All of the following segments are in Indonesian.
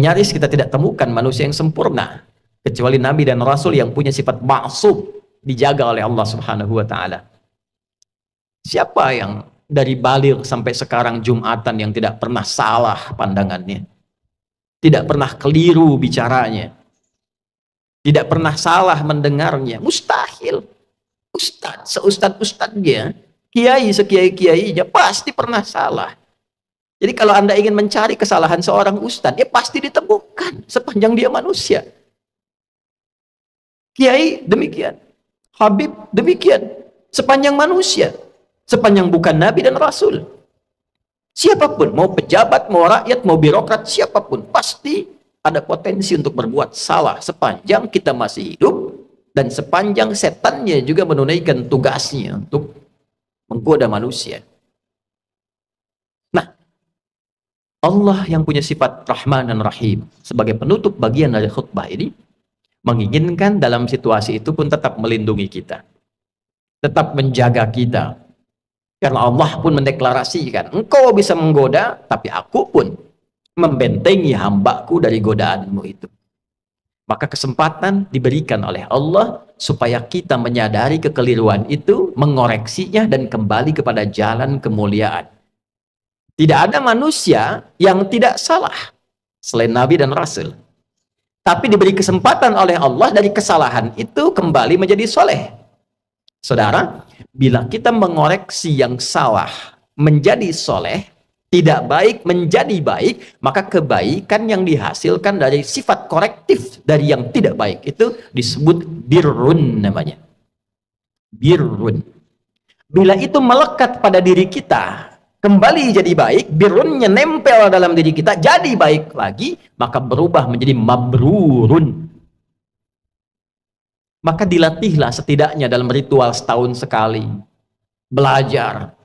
Nyaris kita tidak temukan manusia yang sempurna kecuali Nabi dan Rasul yang punya sifat ma'sum, dijaga oleh Allah Subhanahu wa Ta'ala. Siapa yang dari baligh sampai sekarang Jumatan yang tidak pernah salah pandangannya, tidak pernah keliru bicaranya, tidak pernah salah mendengarnya? Mustahil. Seustad-ustadnya, kiai sekiai-kiainya pasti pernah salah. Jadi kalau Anda ingin mencari kesalahan seorang ustadz, dia pasti ditemukan sepanjang dia manusia. Kiai demikian, Habib demikian, sepanjang manusia, sepanjang bukan Nabi dan Rasul. Siapapun, mau pejabat, mau rakyat, mau birokrat, siapapun, pasti ada potensi untuk berbuat salah sepanjang kita masih hidup dan sepanjang setannya juga menunaikan tugasnya untuk menggoda manusia. Nah, Allah yang punya sifat Rahman dan Rahim sebagai penutup bagian dari khutbah ini menginginkan dalam situasi itu pun tetap melindungi kita, tetap menjaga kita. Karena Allah pun mendeklarasikan, engkau bisa menggoda, tapi aku pun membentengi hambaku dari godaanmu itu. Maka kesempatan diberikan oleh Allah supaya kita menyadari kekeliruan itu, mengoreksinya, dan kembali kepada jalan kemuliaan. Tidak ada manusia yang tidak salah selain Nabi dan Rasul. Tapi diberi kesempatan oleh Allah dari kesalahan itu kembali menjadi soleh. Saudara, bila kita mengoreksi yang salah menjadi soleh, tidak baik menjadi baik, maka kebaikan yang dihasilkan dari sifat korektif dari yang tidak baik itu disebut birrun namanya. Birrun. Bila itu melekat pada diri kita, kembali jadi baik, birrunnya nempel dalam diri kita, jadi baik lagi, maka berubah menjadi mabrurun. Maka dilatihlah setidaknya dalam ritual setahun sekali. Belajar,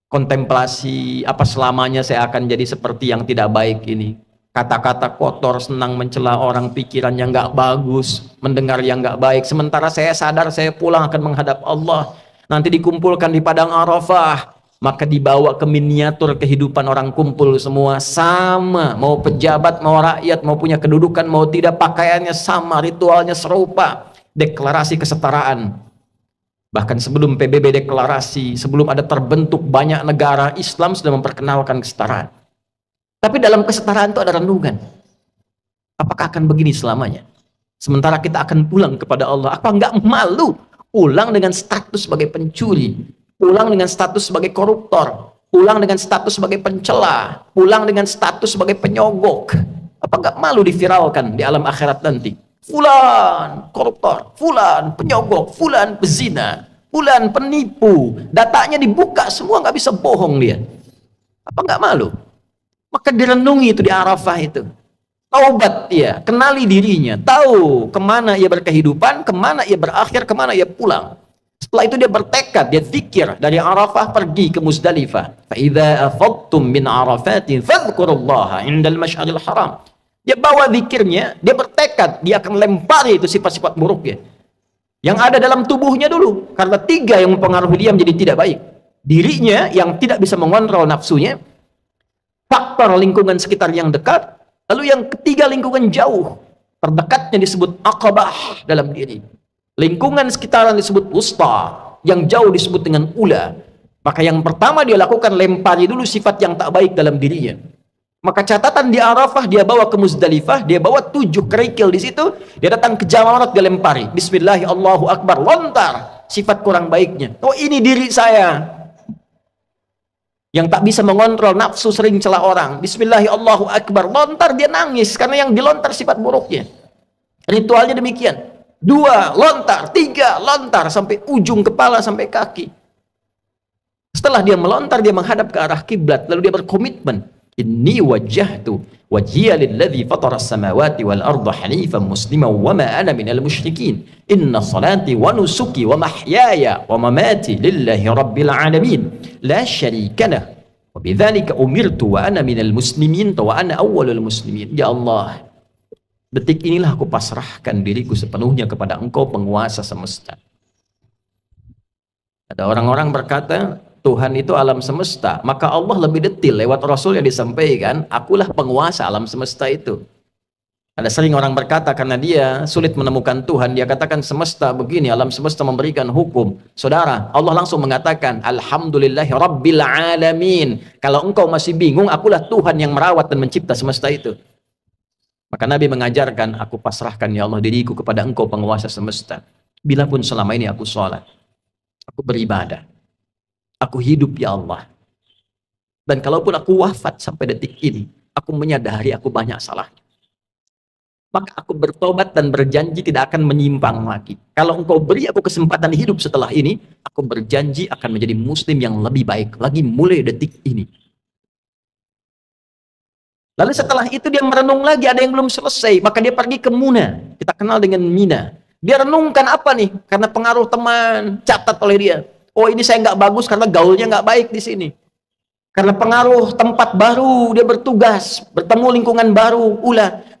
kontemplasi, apa selamanya saya akan jadi seperti yang tidak baik ini. Kata-kata kotor, senang mencela orang, pikirannya nggak bagus, mendengar yang nggak baik. Sementara saya sadar saya pulang akan menghadap Allah. Nanti dikumpulkan di padang Arafah. Maka dibawa ke miniatur kehidupan orang kumpul semua sama. Mau pejabat, mau rakyat, mau punya kedudukan, mau tidak, pakaiannya sama, ritualnya serupa. Deklarasi kesetaraan. Bahkan sebelum PBB deklarasi, sebelum ada terbentuk banyak negara, Islam sudah memperkenalkan kesetaraan. Tapi dalam kesetaraan itu ada renungan. Apakah akan begini selamanya? Sementara kita akan pulang kepada Allah. Apa enggak malu pulang dengan status sebagai pencuri, pulang dengan status sebagai koruptor, pulang dengan status sebagai pencela, pulang dengan status sebagai penyogok? Apa enggak malu diviralkan di alam akhirat nanti? Fulan koruptor, fulan penyogok, fulan pezina, fulan penipu, datanya dibuka semua, nggak bisa bohong dia. Apa nggak malu? Maka direnungi itu di Arafah itu. Taubat dia, kenali dirinya, tahu kemana ia berkehidupan, kemana ia berakhir, kemana ia pulang. Setelah itu dia bertekad, dia zikir dari Arafah pergi ke Muzdalifah. Fa idza afadtum min Arafatin fadhkurullaha 'indal masy'aril haram. Dia bawa zikirnya, dia bertekad, dia akan lempari itu sifat-sifat buruknya yang ada dalam tubuhnya dulu. Karena tiga yang mempengaruhi dia menjadi tidak baik. Dirinya yang tidak bisa mengontrol nafsunya, faktor lingkungan sekitar yang dekat, lalu yang ketiga lingkungan jauh. Terdekatnya disebut aqabah dalam diri. Lingkungan sekitaran disebut wusta, yang jauh disebut dengan ula. Maka yang pertama dia lakukan, lempari dulu sifat yang tak baik dalam dirinya. Maka catatan di Arafah, dia bawa ke Muzdalifah, dia bawa 7 kerikil di situ, dia datang ke Jamarat, dia lempari. Bismillah, Allahu Akbar, lontar sifat kurang baiknya. Oh, ini diri saya yang tak bisa mengontrol nafsu, sering celah orang. Bismillah, Allahu Akbar, lontar, dia nangis karena yang dilontar sifat buruknya. Ritualnya demikian. 2 lontar, 3 lontar, sampai ujung kepala sampai kaki. Setelah dia melontar, dia menghadap ke arah kiblat, lalu dia berkomitmen. Inni wajjahtu wajhiya lilladzi fatara as-samawati wal arda hanifan musliman wa ma ana minal musyrikin. Inna salati wa nusuki wa mahyaya wa mamati lillahi rabbil alamin la syarika lah wa bidzalika umirtu wa ana minal muslimin wa ana awwalul muslimin. Ya Allah, detik inilah aku pasrahkan diriku sepenuhnya kepada Engkau, penguasa semesta. Ada orang-orang berkata Tuhan itu alam semesta, maka Allah lebih detil lewat Rasul yang disampaikan, akulah penguasa alam semesta itu. Ada sering orang berkata karena dia sulit menemukan Tuhan, dia katakan semesta begini, alam semesta memberikan hukum. Saudara, Allah langsung mengatakan, Alhamdulillahi Rabbil Alamin. Kalau engkau masih bingung, akulah Tuhan yang merawat dan mencipta semesta itu. Maka Nabi mengajarkan, aku pasrahkan ya Allah diriku kepada engkau penguasa semesta. Bila pun selama ini aku sholat, aku beribadah, aku hidup ya Allah. Dan kalaupun aku wafat sampai detik ini, aku menyadari aku banyak salahnya. Maka aku bertobat dan berjanji tidak akan menyimpang lagi. Kalau engkau beri aku kesempatan hidup setelah ini, aku berjanji akan menjadi muslim yang lebih baik lagi mulai detik ini. Lalu setelah itu dia merenung lagi, ada yang belum selesai, maka dia pergi ke Muna. Kita kenal dengan Mina. Dia renungkan apa nih? Karena pengaruh teman, catat oleh dia. Oh, ini saya nggak bagus karena gaulnya nggak baik di sini. Karena pengaruh tempat baru, dia bertugas, bertemu lingkungan baru,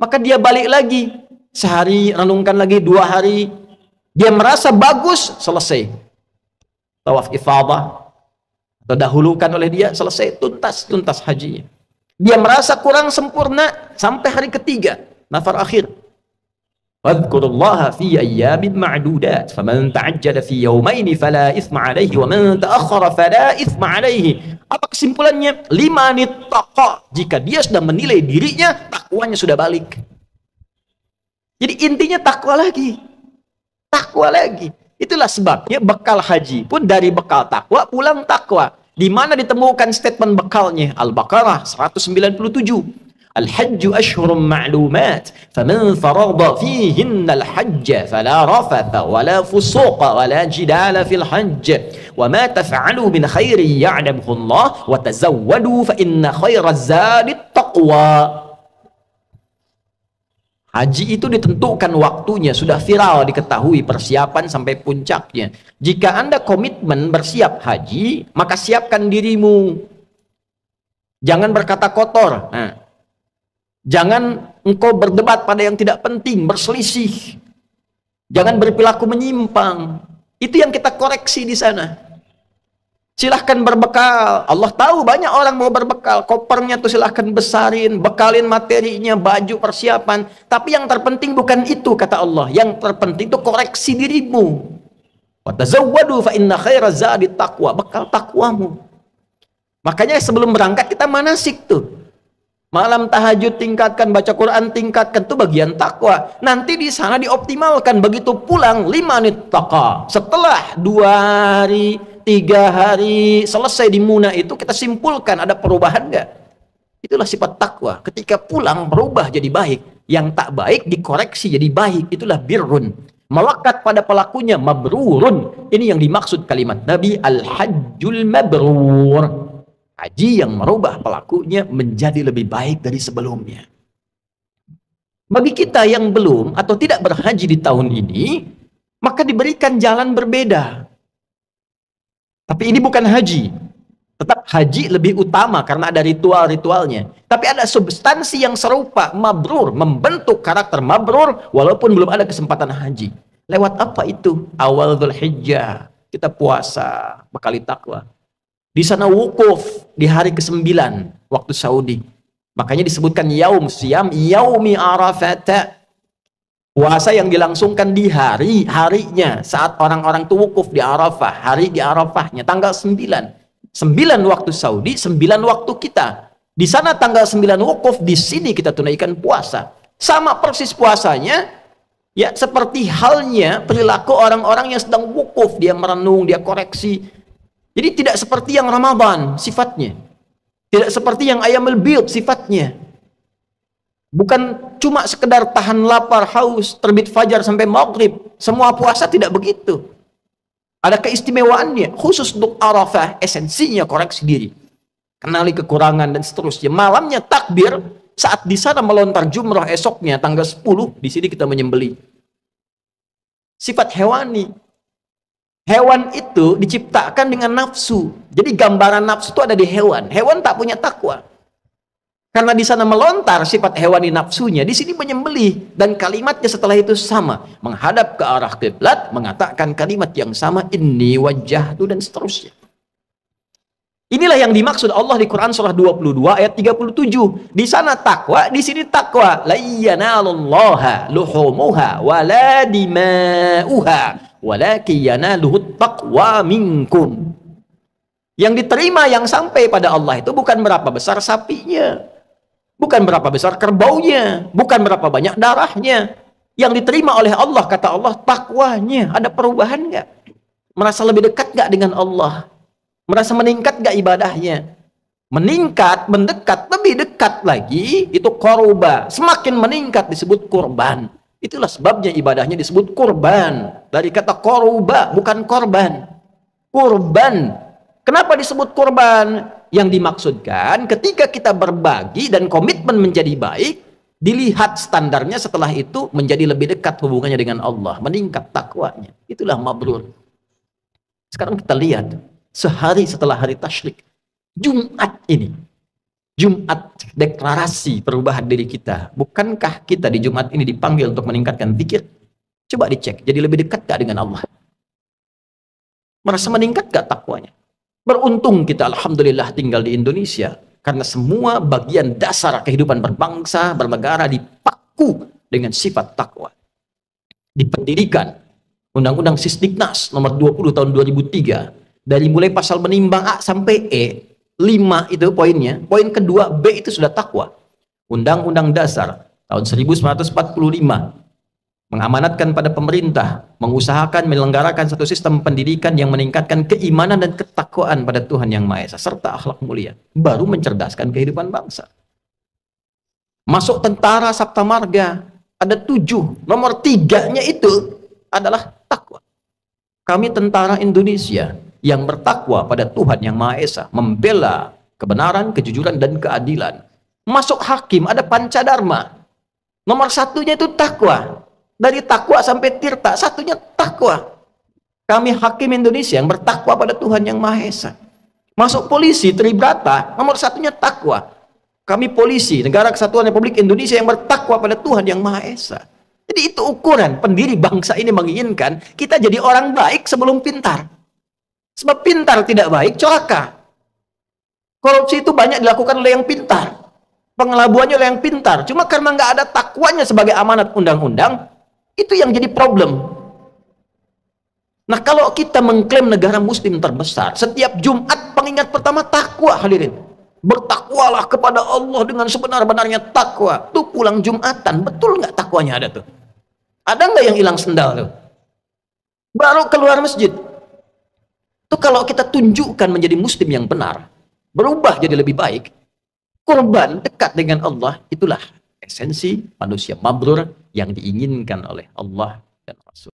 maka dia balik lagi. Sehari, renungkan lagi, 2 hari. Dia merasa bagus, selesai. Tawaf ifadah, atau dahulukan oleh dia, selesai, tuntas hajinya. Dia merasa kurang sempurna, sampai hari ketiga, nafar akhir. Wadhkurullaha fi ayyamin ma'dudat faman ta'ajjala fi yawmaini fala ithma alaihi wa man ta'akhkhara fala ithma alaihi. Apa kesimpulannya? Limanit taqa, jika dia sudah menilai dirinya, takwanya sudah balik. Jadi intinya takwa lagi. Takwa lagi. Itulah sebabnya bekal haji pun dari bekal takwa pulang takwa. Di mana ditemukan statement bekalnya? Al-Baqarah 197. Al-Hajju ashhurum ma'lumat faman farada fihinna al-hajj fala rafatha wala fusuqa wala jidala fil hajj wa ma taf'alu min khairin ya'lamuhu Allah wa tazawwadu fa inna khairaz zadi taqwa. Haji itu ditentukan waktunya, sudah viral diketahui persiapan sampai puncaknya. Jika Anda komitmen bersiap haji, maka siapkan dirimu. Jangan berkata kotor. Jangan engkau berdebat pada yang tidak penting, berselisih. Jangan berperilaku menyimpang. Itu yang kita koreksi di sana. Silahkan berbekal. Allah tahu banyak orang mau berbekal. Kopernya tuh silahkan besarin, bekalin materinya, baju, persiapan. Tapi yang terpenting bukan itu, kata Allah. Yang terpenting itu koreksi dirimu. Wa tazawwadu fa inna khairaz zadi taqwa. Bekal takwamu. Makanya sebelum berangkat kita manasik tuh. Malam tahajud tingkatkan, baca Quran tingkatkan, itu bagian takwa. Nanti di sana dioptimalkan. Begitu pulang 5 menit taqa. Setelah 2 hari, 3 hari selesai di Muna itu, kita simpulkan ada perubahan enggak? Itulah sifat takwa. Ketika pulang berubah jadi baik. Yang tak baik dikoreksi jadi baik. Itulah birrun. Melekat pada pelakunya mabrurun. Ini yang dimaksud kalimat Nabi, al-hajjul mabrur. Haji yang merubah pelakunya menjadi lebih baik dari sebelumnya. Bagi kita yang belum atau tidak berhaji di tahun ini, maka diberikan jalan berbeda. Tapi ini bukan haji. Tetap haji lebih utama karena ada ritual-ritualnya. Tapi ada substansi yang serupa, mabrur, membentuk karakter mabrur walaupun belum ada kesempatan haji. Lewat apa itu? Awal Dzulhijjah, kita puasa, bekali takwa. Di sana wukuf di hari ke-9 waktu Saudi. Makanya disebutkan yaum siyam yaumi arafat. Puasa yang dilangsungkan di harinya saat orang-orang itu wukuf di Arafah, hari di Arafahnya tanggal 9. 9 waktu Saudi, 9 waktu kita. Di sana tanggal 9 wukuf, di sini kita tunaikan puasa. Sama persis puasanya, ya seperti halnya perilaku orang-orang yang sedang wukuf, dia merenung, dia koreksi. Jadi tidak seperti yang Ramadan sifatnya. Tidak seperti yang Ayyamul Bid sifatnya. Bukan cuma sekedar tahan lapar, haus, terbit fajar sampai maghrib. Semua puasa tidak begitu. Ada keistimewaannya. Khusus untuk Arafah, esensinya koreksi diri. Kenali kekurangan dan seterusnya. Malamnya takbir, saat di sana melontar jumrah esoknya tanggal 10, di sini kita menyembelih. Sifat hewani. Hewan itu diciptakan dengan nafsu. Jadi gambaran nafsu itu ada di hewan. Hewan tak punya takwa. Karena di sana melontar sifat hewani nafsunya, di sini menyembelih. Dan kalimatnya setelah itu sama. Menghadap ke arah kiblat, mengatakan kalimat yang sama, inni wajjahtu dan seterusnya. Inilah yang dimaksud Allah di Quran surah 22 ayat 37. Di sana takwa, di sini takwa. La yanalullaha luhumuha wala dima'uha walakin yanaluhut taqwa minkum. Yang diterima, yang sampai pada Allah itu bukan berapa besar sapinya, bukan berapa besar kerbaunya, bukan berapa banyak darahnya. Yang diterima oleh Allah, kata Allah, takwanya. Ada perubahan nggak? Merasa lebih dekat nggak dengan Allah? Merasa meningkat gak ibadahnya? Meningkat, mendekat, lebih dekat lagi, itu koruba. Semakin meningkat disebut kurban. Itulah sebabnya ibadahnya disebut kurban. Dari kata koruba, bukan korban. Kurban. Kenapa disebut kurban? Yang dimaksudkan ketika kita berbagi dan komitmen menjadi baik, dilihat standarnya setelah itu menjadi lebih dekat hubungannya dengan Allah. Meningkat takwanya. Itulah mabrur. Sekarang kita lihat. Sehari setelah hari tasyrik, Jumat ini, Jumat deklarasi perubahan diri kita. Bukankah kita di Jumat ini dipanggil untuk meningkatkan zikir? Coba dicek, jadi lebih dekat gak dengan Allah? Merasa meningkat gak takwanya? Beruntung kita, alhamdulillah, tinggal di Indonesia, karena semua bagian dasar kehidupan berbangsa, bernegara dipaku dengan sifat takwa. Di pendidikan, Undang-Undang Sisdiknas nomor 20 tahun 2003, dari mulai pasal menimbang A sampai E, 5 itu poinnya. Poin kedua, B itu sudah takwa. Undang-Undang Dasar tahun 1945 mengamanatkan pada pemerintah, mengusahakan menyelenggarakan satu sistem pendidikan yang meningkatkan keimanan dan ketakwaan pada Tuhan Yang Maha Esa, serta akhlak mulia. Baru mencerdaskan kehidupan bangsa. Masuk tentara Sabta Marga, ada 7. Nomor 3-nya itu adalah takwa. Kami tentara Indonesia yang bertakwa pada Tuhan Yang Maha Esa, membela kebenaran, kejujuran, dan keadilan. Masuk hakim, ada pancadharma. Nomor 1-nya itu takwa. Dari takwa sampai tirta, 1-nya takwa. Kami hakim Indonesia yang bertakwa pada Tuhan Yang Maha Esa. Masuk polisi, Tribrata, nomor 1-nya takwa. Kami polisi, Negara Kesatuan Republik Indonesia yang bertakwa pada Tuhan Yang Maha Esa. Jadi itu ukuran pendiri bangsa ini menginginkan kita jadi orang baik sebelum pintar. Sebab pintar tidak baik, celaka. Korupsi itu banyak dilakukan oleh yang pintar. Pengelabuannya oleh yang pintar. Cuma karena nggak ada takwanya sebagai amanat undang-undang, itu yang jadi problem. Nah, kalau kita mengklaim negara muslim terbesar, setiap Jumat pengingat pertama takwa, hadirin. Bertakwalah kepada Allah dengan sebenar-benarnya takwa. Tuh pulang Jumatan, betul nggak takwanya ada tuh? Ada nggak yang hilang sendal tuh? Baru keluar masjid. Itu kalau kita tunjukkan menjadi muslim yang benar, berubah jadi lebih baik, kurban dekat dengan Allah, itulah esensi manusia mabrur yang diinginkan oleh Allah dan Rasul.